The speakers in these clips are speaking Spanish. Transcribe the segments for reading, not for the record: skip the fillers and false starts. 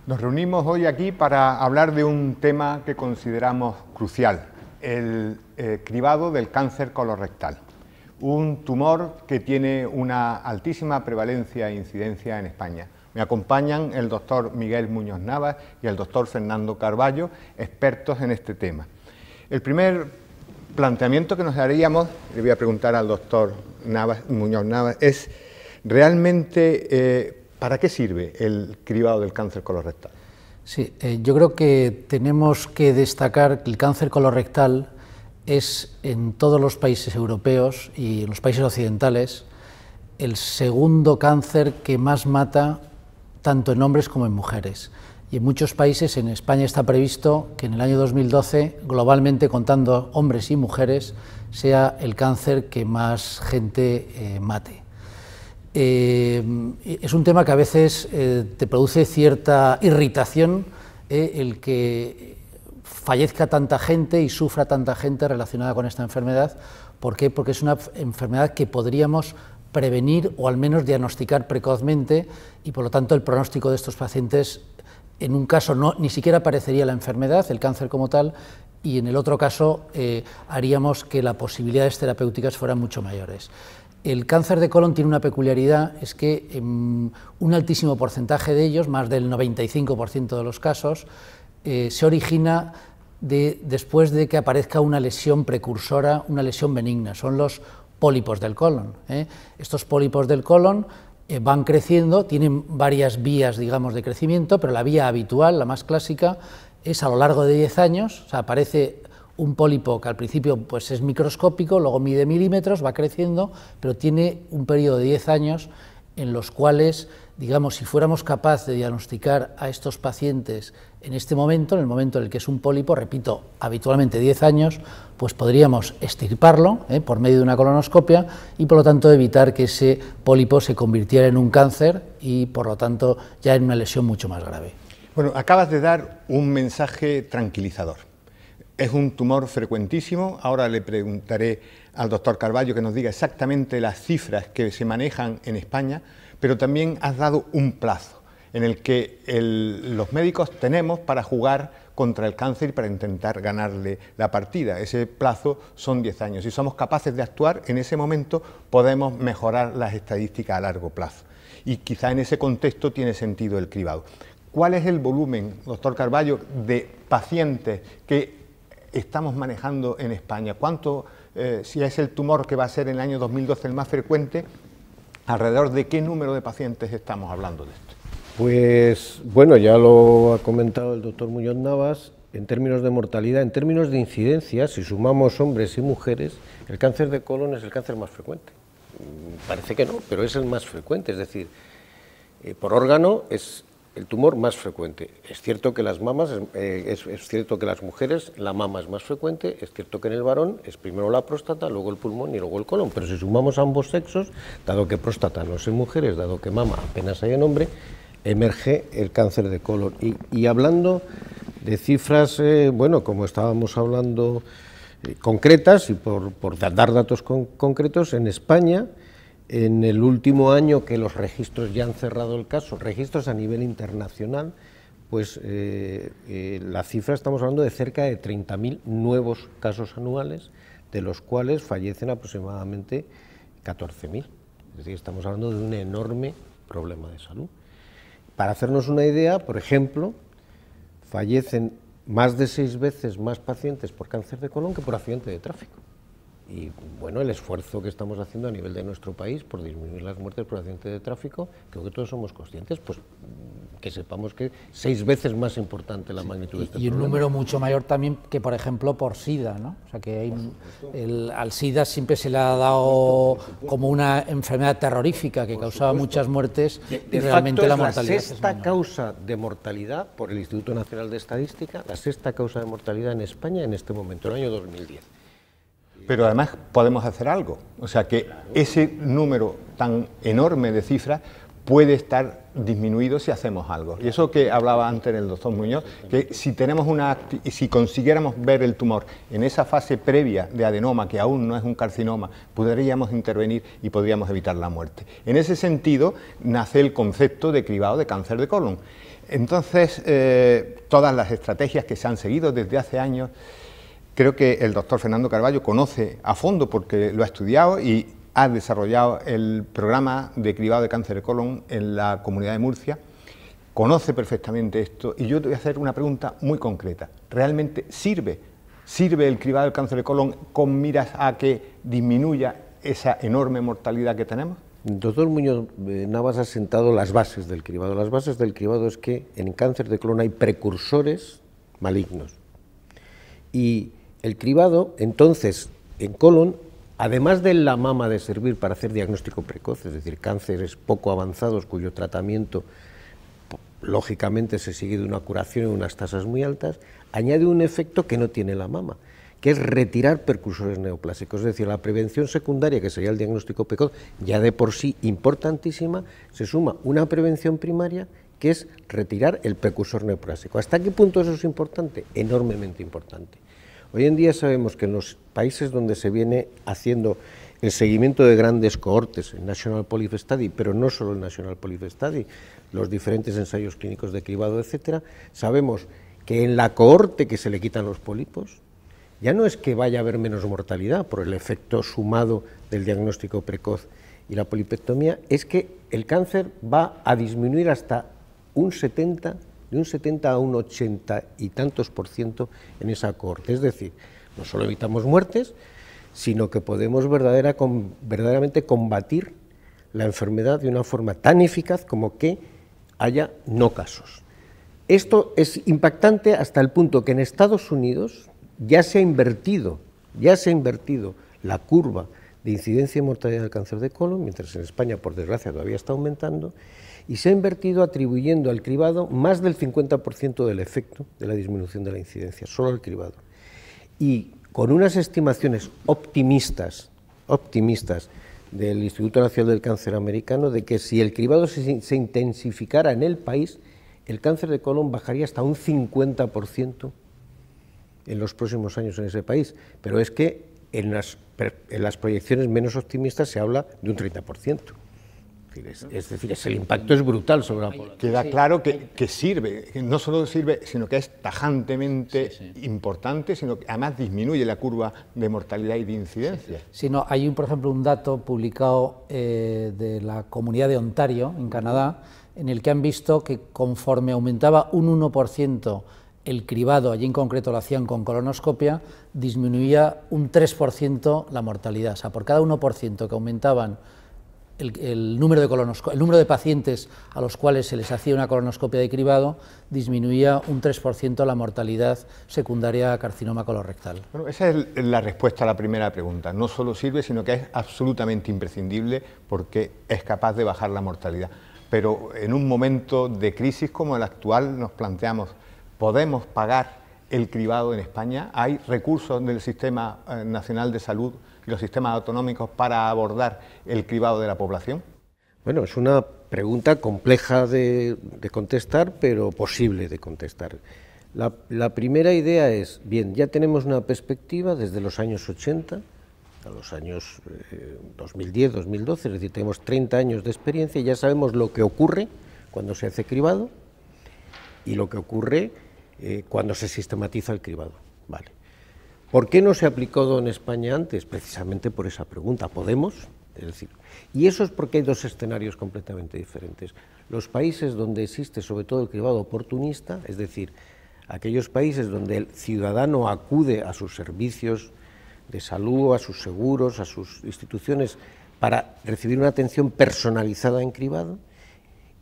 Nos reunimos hoy aquí para hablar de un tema que consideramos crucial, el cribado del cáncer colorectal, un tumor que tiene una altísima prevalencia e incidencia en España. Me acompañan el doctor Miguel Muñoz Navas y el doctor Fernando Carballo, expertos en este tema. El primer planteamiento que nos haríamos, le voy a preguntar al doctor Muñoz Navas, es realmente ¿para qué sirve el cribado del cáncer colorectal? Sí, yo creo que tenemos que destacar que el cáncer colorectal es en todos los países europeos y en los países occidentales el segundo cáncer que más mata tanto en hombres como en mujeres. Y en muchos países, en España está previsto que en el año 2012, globalmente contando hombres y mujeres, sea el cáncer que más gente mate. Es un tema que a veces te produce cierta irritación el que fallezca tanta gente y sufra tanta gente relacionada con esta enfermedad. ¿Por qué? Porque es una enfermedad que podríamos prevenir o al menos diagnosticar precozmente y por lo tanto el pronóstico de estos pacientes, en un caso ni siquiera aparecería la enfermedad, el cáncer como tal, y en el otro caso haríamos que las posibilidades terapéuticas fueran mucho mayores. El cáncer de colon tiene una peculiaridad, es que un altísimo porcentaje de ellos, más del 95% de los casos, se origina después de que aparezca una lesión precursora, una lesión benigna, son los pólipos del colon. Estos pólipos del colon van creciendo, tienen varias vías, digamos, de crecimiento, pero la vía habitual, la más clásica, es a lo largo de 10 años, o sea, aparece un pólipo que al principio pues, es microscópico, luego mide milímetros, va creciendo, pero tiene un periodo de 10 años en los cuales, digamos, si fuéramos capaces de diagnosticar a estos pacientes en este momento, en el momento en el que es un pólipo, repito, habitualmente 10 años, pues podríamos extirparlo por medio de una colonoscopia y por lo tanto evitar que ese pólipo se convirtiera en un cáncer y por lo tanto ya en una lesión mucho más grave. Bueno, acabas de dar un mensaje tranquilizador. Es un tumor frecuentísimo. Ahora le preguntaré al doctor Carballo que nos diga exactamente las cifras que se manejan en España, pero también has dado un plazo en el que los médicos tenemos para jugar contra el cáncer y para intentar ganarle la partida. Ese plazo son 10 años. Si somos capaces de actuar en ese momento, podemos mejorar las estadísticas a largo plazo. Y quizá en ese contexto tiene sentido el cribado. ¿Cuál es el volumen, doctor Carballo, de pacientes que estamos manejando en España? ¿Cuánto, si es el tumor que va a ser en el año 2012 el más frecuente, alrededor de qué número de pacientes estamos hablando de esto? Pues bueno, ya lo ha comentado el doctor Muñoz Navas, en términos de mortalidad, en términos de incidencia, si sumamos hombres y mujeres, el cáncer de colon es el cáncer más frecuente. Parece que no, pero es el más frecuente, es decir, por órgano es el tumor más frecuente. Es cierto que las mamas, es cierto que las mujeres, la mama es más frecuente, es cierto que en el varón es primero la próstata, luego el pulmón y luego el colon, pero si sumamos a ambos sexos, dado que próstata no es en mujeres, dado que mama apenas hay en hombre, emerge el cáncer de colon. Y hablando de cifras, bueno, como estábamos hablando, concretas, y por dar datos concretos, en España, en el último año que los registros ya han cerrado el caso, registros a nivel internacional, pues la cifra, estamos hablando de cerca de 30.000 nuevos casos anuales, de los cuales fallecen aproximadamente 14.000. Es decir, estamos hablando de un enorme problema de salud. Para hacernos una idea, por ejemplo, fallecen más de 6 veces más pacientes por cáncer de colon que por accidente de tráfico. Y bueno, el esfuerzo que estamos haciendo a nivel de nuestro país por disminuir las muertes por accidente de tráfico, creo que todos somos conscientes, pues que sepamos que 6 veces más importante la magnitud de este problema. Y un número mucho mayor también que, por ejemplo, por SIDA, ¿no? O sea, que al SIDA siempre se le ha dado como una enfermedad terrorífica que causaba muchas muertes y realmente la mortalidad es la sexta causa de mortalidad por el Instituto Nacional de Estadística, la sexta causa de mortalidad en España en este momento, en el año 2010. Pero además podemos hacer algo, o sea que ese número tan enorme de cifras puede estar disminuido si hacemos algo. Y eso que hablaba antes el doctor Muñoz, que si tenemos si consiguiéramos ver el tumor en esa fase previa de adenoma, que aún no es un carcinoma, podríamos intervenir y podríamos evitar la muerte. En ese sentido nace el concepto de cribado de cáncer de colon. Entonces, todas las estrategias que se han seguido desde hace años, creo que el doctor Fernando Carballo conoce a fondo porque lo ha estudiado y ha desarrollado el programa de cribado de cáncer de colon en la Comunidad de Murcia, conoce perfectamente esto y yo te voy a hacer una pregunta muy concreta. ¿Realmente sirve el cribado del cáncer de colon con miras a que disminuya esa enorme mortalidad que tenemos? El doctor Muñoz Navas ha sentado las bases del cribado. Las bases del cribado es que en cáncer de colon hay precursores malignos. Y el cribado, entonces, en colon, además de la mama de servir para hacer diagnóstico precoz, es decir, cánceres poco avanzados cuyo tratamiento lógicamente se sigue de una curación en unas tasas muy altas, añade un efecto que no tiene la mama, que es retirar precursores neoplásicos, es decir, la prevención secundaria, que sería el diagnóstico precoz, ya de por sí importantísima, se suma una prevención primaria, que es retirar el precursor neoplásico. ¿Hasta qué punto eso es importante? Enormemente importante. Hoy en día sabemos que en los países donde se viene haciendo el seguimiento de grandes cohortes, el National Polyp Study, pero no solo el National Polyp Study, los diferentes ensayos clínicos de cribado, etcétera, sabemos que en la cohorte que se le quitan los pólipos, ya no es que vaya a haber menos mortalidad por el efecto sumado del diagnóstico precoz y la polipectomía, es que el cáncer va a disminuir hasta un 70%, de un 70 a un 80 y tantos % en esa cohorte. Es decir, no solo evitamos muertes, sino que podemos verdaderamente combatir la enfermedad de una forma tan eficaz como que haya no casos. Esto es impactante hasta el punto que en Estados Unidos ya se ha invertido la curva de incidencia y mortalidad del cáncer de colon, mientras en España, por desgracia, todavía está aumentando, y se ha invertido atribuyendo al cribado más del 50% del efecto de la disminución de la incidencia, solo al cribado. Y con unas estimaciones optimistas del Instituto Nacional del Cáncer americano, de que si el cribado se intensificara en el país, el cáncer de colon bajaría hasta un 50% en los próximos años en ese país. Pero es que en las proyecciones menos optimistas se habla de un 30%. Es decir, el impacto es brutal sobre la población. Queda claro que sirve, que no solo sirve, sino que es tajantemente importante, sino que además disminuye la curva de mortalidad y de incidencia. Sí, no, hay, por ejemplo, un dato publicado de la Comunidad de Ontario, en Canadá, en el que han visto que conforme aumentaba un 1% el cribado, allí en concreto lo hacían con colonoscopia, disminuía un 3% la mortalidad. O sea, por cada 1% que aumentaban el número de pacientes a los cuales se les hacía una colonoscopia de cribado, disminuía un 3% la mortalidad secundaria a carcinoma colorectal. Bueno, esa es la respuesta a la primera pregunta. No solo sirve, sino que es absolutamente imprescindible porque es capaz de bajar la mortalidad. Pero en un momento de crisis como el actual nos planteamos, ¿podemos pagar el cribado en España? ¿Hay recursos del Sistema Nacional de Salud y los sistemas autonómicos para abordar el cribado de la población? Bueno, es una pregunta compleja de contestar, pero posible de contestar. La primera idea es, bien, ya tenemos una perspectiva desde los años 80 a los años 2010, 2012, es decir, tenemos 30 años de experiencia y ya sabemos lo que ocurre cuando se hace cribado y lo que ocurre cuando se sistematiza el cribado. Vale. ¿Por qué no se aplicó en España antes? Precisamente por esa pregunta. ¿Podemos? Es decir, y eso es porque hay dos escenarios completamente diferentes. Los países donde existe sobre todo el cribado oportunista, es decir, aquellos países donde el ciudadano acude a sus servicios de salud, a sus seguros, a sus instituciones para recibir una atención personalizada en cribado,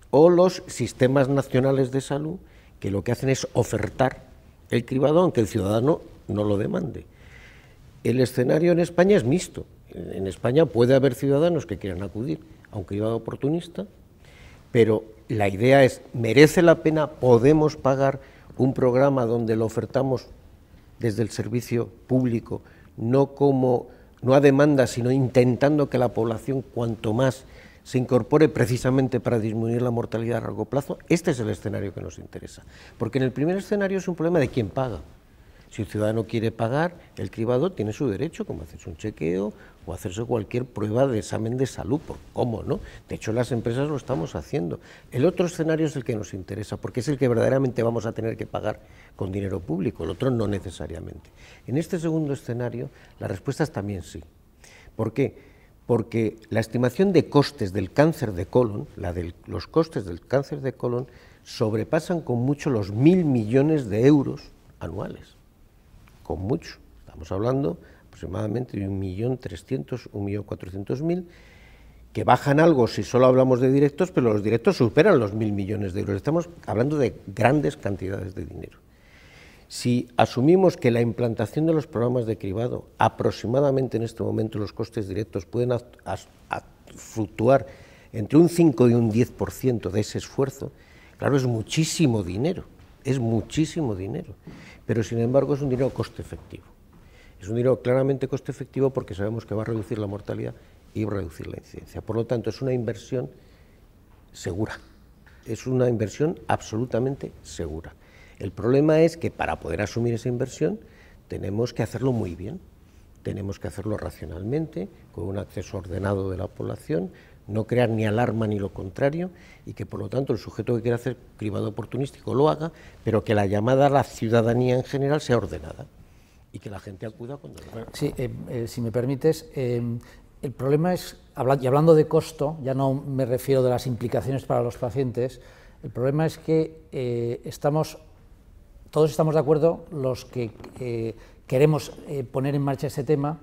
o los sistemas nacionales de salud que lo que hacen es ofertar el cribado aunque el ciudadano no lo demande. El escenario en España es mixto. En España puede haber ciudadanos que quieran acudir a un cribado oportunista, pero la idea es, ¿merece la pena? ¿Podemos pagar un programa donde lo ofertamos desde el servicio público, no a demanda, sino intentando que la población cuanto más se incorpore precisamente para disminuir la mortalidad a largo plazo, este es el escenario que nos interesa. Porque en el primer escenario es un problema de quién paga. Si el ciudadano quiere pagar, el cribado tiene su derecho, como hacerse un chequeo o hacerse cualquier prueba de examen de salud, ¿cómo no? De hecho, las empresas lo estamos haciendo. El otro escenario es el que nos interesa, porque es el que verdaderamente vamos a tener que pagar con dinero público, el otro no necesariamente. En este segundo escenario, la respuesta es también sí. ¿Por qué? Porque la estimación de costes del cáncer de colon, los costes del cáncer de colon, sobrepasan con mucho los 1.000 millones de euros anuales. Con mucho, estamos hablando aproximadamente de 1.300.000, 1.400.000, que bajan algo si solo hablamos de directos, pero los directos superan los 1.000 millones de euros, estamos hablando de grandes cantidades de dinero. Si asumimos que la implantación de los programas de cribado, aproximadamente en este momento los costes directos pueden fluctuar entre un 5 y un 10% de ese esfuerzo, claro, es muchísimo dinero, pero sin embargo es un dinero coste efectivo. Es un dinero claramente coste efectivo porque sabemos que va a reducir la mortalidad y va a reducir la incidencia. Por lo tanto, es una inversión segura, es una inversión absolutamente segura. El problema es que para poder asumir esa inversión tenemos que hacerlo muy bien, tenemos que hacerlo racionalmente, con un acceso ordenado de la población, no crear ni alarma ni lo contrario, y que por lo tanto el sujeto que quiera hacer cribado oportunístico lo haga, pero que la llamada a la ciudadanía en general sea ordenada y que la gente acuda cuando lo haga. Sí, si me permites, el problema es, y hablando de costo, ya no me refiero de las implicaciones para los pacientes, el problema es que todos estamos de acuerdo, los que queremos poner en marcha este tema,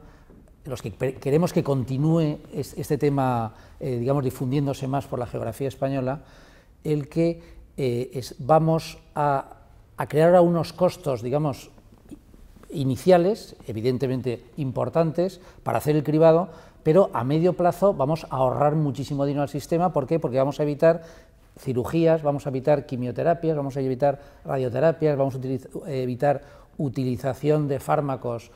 los que queremos que continúe este tema, digamos, difundiéndose más por la geografía española, el que vamos a crear ahora unos costos, digamos, iniciales, evidentemente importantes, para hacer el cribado, pero a medio plazo vamos a ahorrar muchísimo dinero al sistema. ¿Por qué? Porque vamos a evitar cirugías, vamos a evitar quimioterapias, vamos a evitar radioterapias, vamos a evitar utilización de fármacos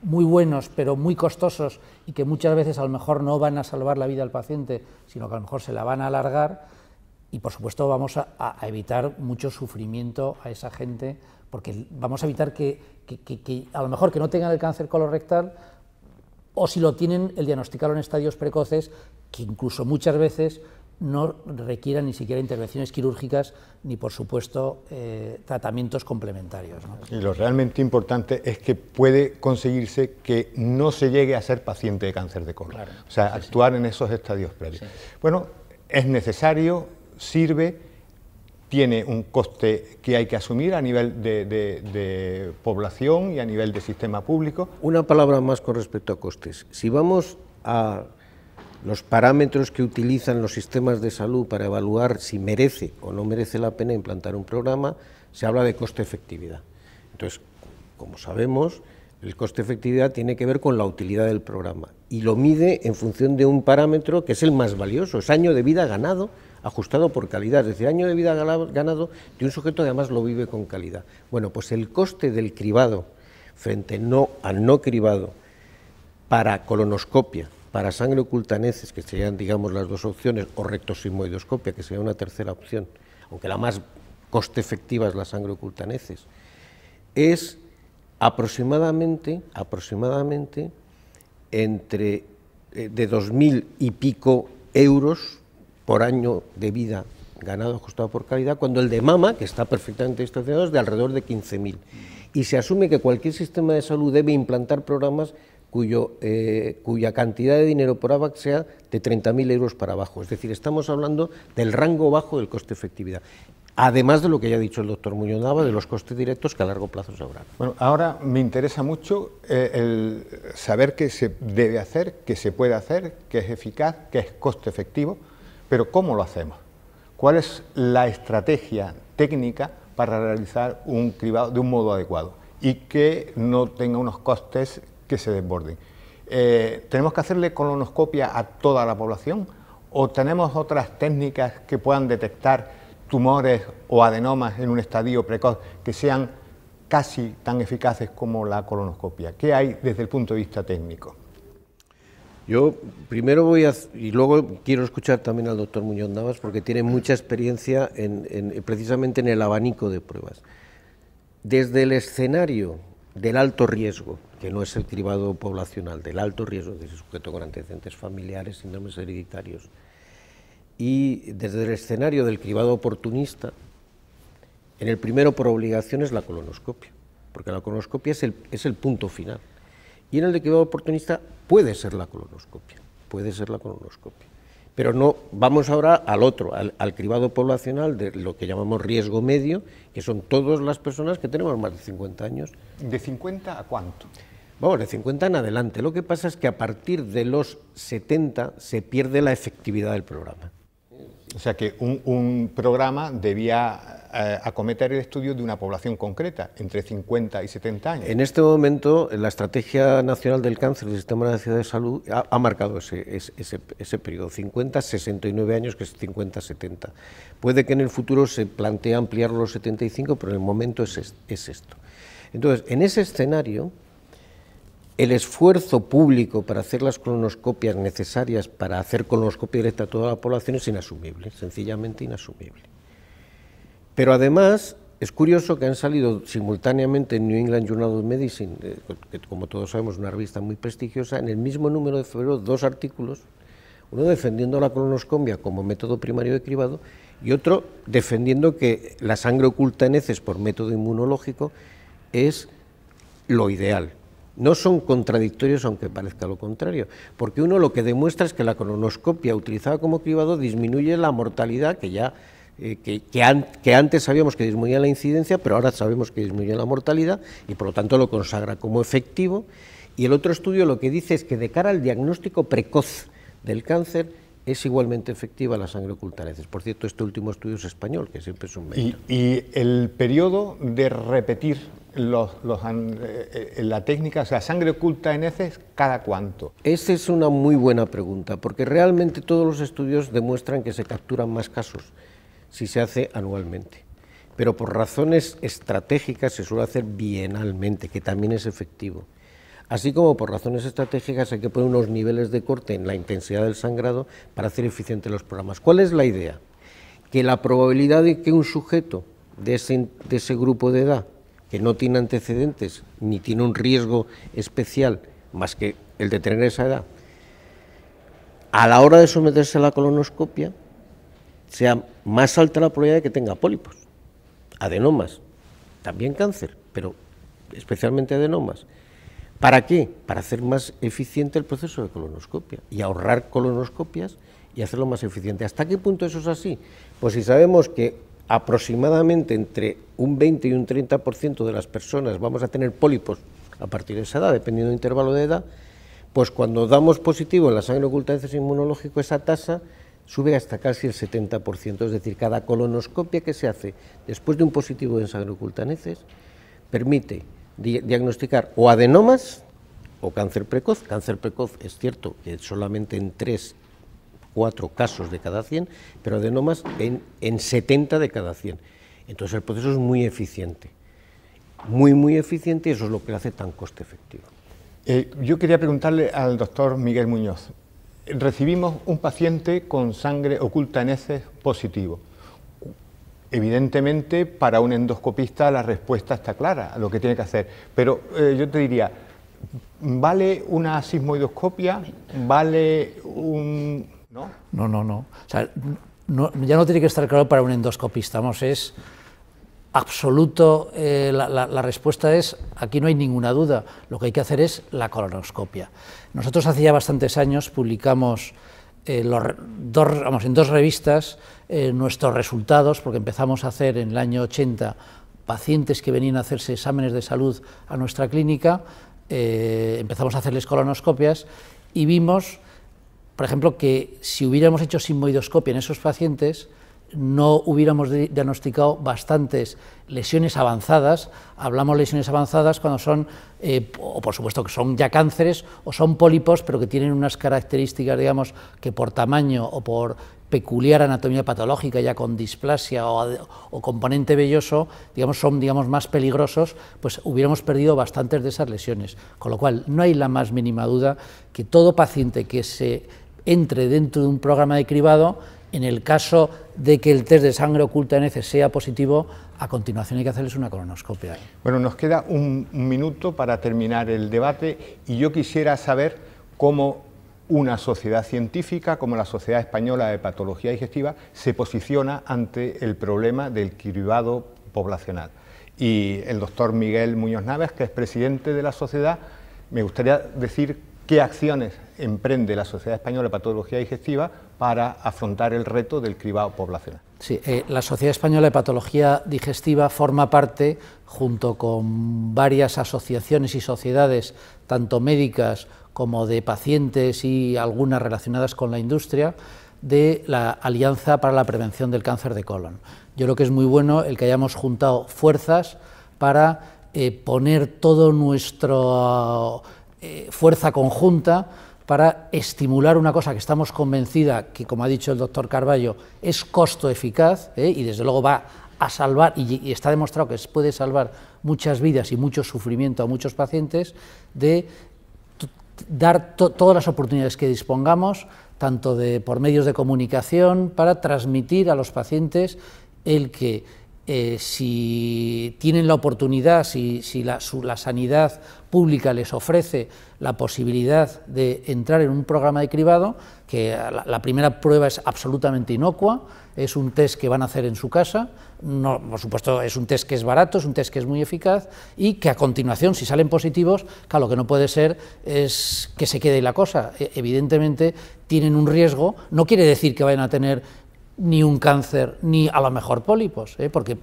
muy buenos pero muy costosos y que muchas veces a lo mejor no van a salvar la vida al paciente, sino que a lo mejor se la van a alargar, y por supuesto vamos a evitar mucho sufrimiento a esa gente, porque vamos a evitar que a lo mejor que no tengan el cáncer colorectal, o si lo tienen, el diagnosticarlo en estadios precoces, que incluso muchas veces no requieran ni siquiera intervenciones quirúrgicas ni, por supuesto, tratamientos complementarios, ¿no? Y lo realmente importante es que puede conseguirse que no se llegue a ser paciente de cáncer de colon. Claro. O sea, sí, actuar en esos estadios previos. Sí. Bueno, es necesario, sirve, tiene un coste que hay que asumir a nivel de población y a nivel de sistema público. Una palabra más con respecto a costes. Si vamos a los parámetros que utilizan los sistemas de salud para evaluar si merece o no merece la pena implantar un programa, se habla de coste-efectividad. Entonces, como sabemos, el coste-efectividad tiene que ver con la utilidad del programa y lo mide en función de un parámetro que es el más valioso, es año de vida ganado ajustado por calidad, es decir, año de vida ganado de un sujeto que además lo vive con calidad. Bueno, pues el coste del cribado frente al no cribado para colonoscopia, para sangre oculta en heces, que serían, digamos, las dos opciones, o rectosigmoidoscopia, que sería una tercera opción, aunque la más coste efectiva es la sangre oculta en heces, es aproximadamente entre de 2.000 y pico euros por año de vida ganado ajustado por calidad, cuando el de mama, que está perfectamente estacionado, es de alrededor de 15.000. Y se asume que cualquier sistema de salud debe implantar programas cuya cantidad de dinero por AVAC sea de 30.000 euros para abajo. Es decir, estamos hablando del rango bajo del coste-efectividad. Además de lo que ya ha dicho el doctor Muñoz Nava, de los costes directos que a largo plazo se ahorran. Bueno, ahora me interesa mucho el saber qué se debe hacer, qué se puede hacer, qué es eficaz, qué es coste efectivo, pero ¿cómo lo hacemos? ¿Cuál es la estrategia técnica para realizar un cribado de un modo adecuado y que no tenga unos costes que se desborden? ¿Tenemos que hacerle colonoscopia a toda la población o tenemos otras técnicas que puedan detectar tumores o adenomas en un estadio precoz que sean casi tan eficaces como la colonoscopia? ¿Qué hay desde el punto de vista técnico? Yo primero voy a, y luego quiero escuchar también al doctor Muñoz Navas, porque tiene mucha experiencia precisamente en el abanico de pruebas. Desde el escenario del alto riesgo, que no es el cribado poblacional, del alto riesgo de ese sujeto con antecedentes familiares, síndromes hereditarios, y desde el escenario del cribado oportunista, en el primero por obligación es la colonoscopia, porque la colonoscopia es el punto final. Y en el de cribado oportunista puede ser la colonoscopia, pero no, vamos ahora al otro, al cribado poblacional de lo que llamamos riesgo medio, que son todas las personas que tenemos más de 50 años. ¿De 50 a cuánto? Vamos, de 50 en adelante. Lo que pasa es que a partir de los 70 se pierde la efectividad del programa. O sea que un programa debía acometer el estudio de una población concreta, entre 50 y 70 años. En este momento, la Estrategia Nacional del Cáncer del Sistema Nacional de Salud ha marcado ese periodo, 50-69 años, que es 50-70. Puede que en el futuro se plantee ampliarlo a los 75, pero en el momento es esto. Entonces, en ese escenario, el esfuerzo público para hacer las colonoscopias necesarias para hacer colonoscopia directa a toda la población es inasumible, sencillamente inasumible. Pero además es curioso que han salido simultáneamente en New England Journal of Medicine, que como todos sabemos es una revista muy prestigiosa, en el mismo número de febrero 2 artículos, uno defendiendo la colonoscopia como método primario de cribado y otro defendiendo que la sangre oculta en heces por método inmunológico es lo ideal. No son contradictorios, aunque parezca lo contrario, porque uno lo que demuestra es que la colonoscopia utilizada como cribado disminuye la mortalidad, que antes sabíamos que disminuía la incidencia, pero ahora sabemos que disminuye la mortalidad y por lo tanto lo consagra como efectivo. Y el otro estudio lo que dice es que de cara al diagnóstico precoz del cáncer es igualmente efectiva la sangre oculta en heces. Por cierto, este último estudio es español, que siempre es un mérito. ¿Y el periodo de repetir la técnica, o sea, sangre oculta en heces, cada cuánto? Esa es una muy buena pregunta, porque realmente todos los estudios demuestran que se capturan más casos si se hace anualmente, pero por razones estratégicas se suele hacer bienalmente, que también es efectivo. Así como por razones estratégicas hay que poner unos niveles de corte en la intensidad del sangrado para hacer eficientes los programas. ¿Cuál es la idea? Que la probabilidad de que un sujeto de ese grupo de edad, que no tiene antecedentes ni tiene un riesgo especial más que el de tener esa edad, a la hora de someterse a la colonoscopia, sea más alta la probabilidad de que tenga pólipos, adenomas, también cáncer, pero especialmente adenomas. ¿Para qué? Para hacer más eficiente el proceso de colonoscopia y ahorrar colonoscopias y hacerlo más eficiente. ¿Hasta qué punto eso es así? Pues si sabemos que aproximadamente entre un 20 y un 30% de las personas vamos a tener pólipos a partir de esa edad, dependiendo del intervalo de edad, pues cuando damos positivo en la sangre oculta de heces inmunológico, esa tasa sube hasta casi el 70%, es decir, cada colonoscopia que se hace después de un positivo en sangre oculta en heces permite diagnosticar o adenomas o cáncer precoz. Cáncer precoz es cierto que solamente en 3-4 casos de cada 100, pero adenomas en 70 de cada 100. Entonces el proceso es muy eficiente, muy eficiente, y eso es lo que lo hace tan coste efectivo. Yo quería preguntarle al doctor Miguel Muñoz. Recibimos un paciente con sangre oculta en heces positivo. Evidentemente, para un endoscopista la respuesta está clara, lo que tiene que hacer. Pero yo te diría, ¿vale una sismoidoscopia? ¿Vale un...? ¿No? No. O sea, ya no tiene que estar claro para un endoscopista, vamos, es absoluto, la respuesta es, aquí no hay ninguna duda, lo que hay que hacer es la colonoscopia. Nosotros hace ya bastantes años publicamos en 2 revistas nuestros resultados, porque empezamos a hacer en el año 80 pacientes que venían a hacerse exámenes de salud a nuestra clínica, empezamos a hacerles colonoscopias y vimos, por ejemplo, que si hubiéramos hecho sigmoidoscopia en esos pacientes, no hubiéramos diagnosticado bastantes lesiones avanzadas. Hablamos de lesiones avanzadas cuando son, o por supuesto que son ya cánceres, o son pólipos, pero que tienen unas características, digamos, que por tamaño o por peculiar anatomía patológica, ya con displasia o componente velloso, digamos, son más peligrosos, pues hubiéramos perdido bastantes de esas lesiones. Con lo cual, no hay la más mínima duda que todo paciente que se entre dentro de un programa de cribado, en el caso de que el test de sangre oculta en heces sea positivo, a continuación hay que hacerles una colonoscopia. Bueno, nos queda un minuto para terminar el debate y yo quisiera saber cómo una sociedad científica como la Sociedad Española de Patología Digestiva se posiciona ante el problema del cribado poblacional. Y el doctor Miguel Muñoz Navas, que es presidente de la sociedad, me gustaría decir qué acciones emprende la Sociedad Española de Patología Digestiva para afrontar el reto del cribado poblacional. Sí, la Sociedad Española de Patología Digestiva forma parte, junto con varias asociaciones y sociedades, tanto médicas como de pacientes y algunas relacionadas con la industria, de la Alianza para la Prevención del Cáncer de Colon. Yo creo que es muy bueno el que hayamos juntado fuerzas para poner toda nuestra fuerza conjunta para estimular una cosa que estamos convencida que, como ha dicho el doctor Carballo, es costo eficaz y desde luego va a salvar, y está demostrado que puede salvar muchas vidas y mucho sufrimiento a muchos pacientes, de dar todas las oportunidades que dispongamos, tanto por medios de comunicación, para transmitir a los pacientes el que si tienen la oportunidad, si la sanidad pública les ofrece la posibilidad de entrar en un programa de cribado, que la primera prueba es absolutamente inocua, es un test que van a hacer en su casa, no, por supuesto es un test que es barato, es un test que es muy eficaz y que a continuación, si salen positivos, claro, lo que no puede ser es que se quede la cosa. Evidentemente tienen un riesgo, no quiere decir que vayan a tener ni un cáncer, ni a lo mejor pólipos, porque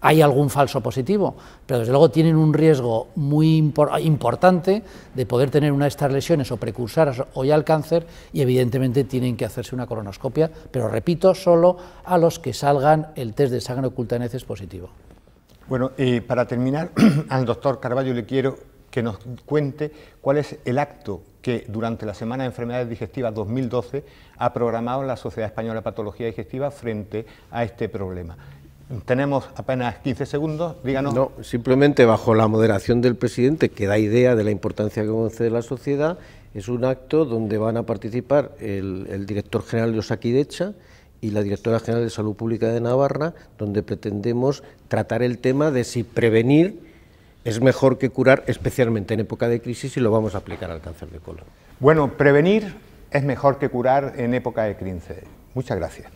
hay algún falso positivo, pero desde luego tienen un riesgo muy importante de poder tener una de estas lesiones o precursoras o ya el cáncer, y evidentemente tienen que hacerse una colonoscopia, pero repito, solo a los que salgan el test de sangre oculta en heces positivo. Bueno, para terminar, al doctor Carballo le quiero que nos cuente cuál es el acto que durante la Semana de Enfermedades Digestivas 2012 ha programado la Sociedad Española de Patología Digestiva frente a este problema. Tenemos apenas 15 segundos, díganos. No, simplemente bajo la moderación del presidente, que da idea de la importancia que concede la sociedad, es un acto donde van a participar el director general de Osakidecha y la directora general de Salud Pública de Navarra, donde pretendemos tratar el tema de si prevenir es mejor que curar, especialmente en época de crisis, y lo vamos a aplicar al cáncer de colon. Bueno, prevenir es mejor que curar en época de crisis. Muchas gracias.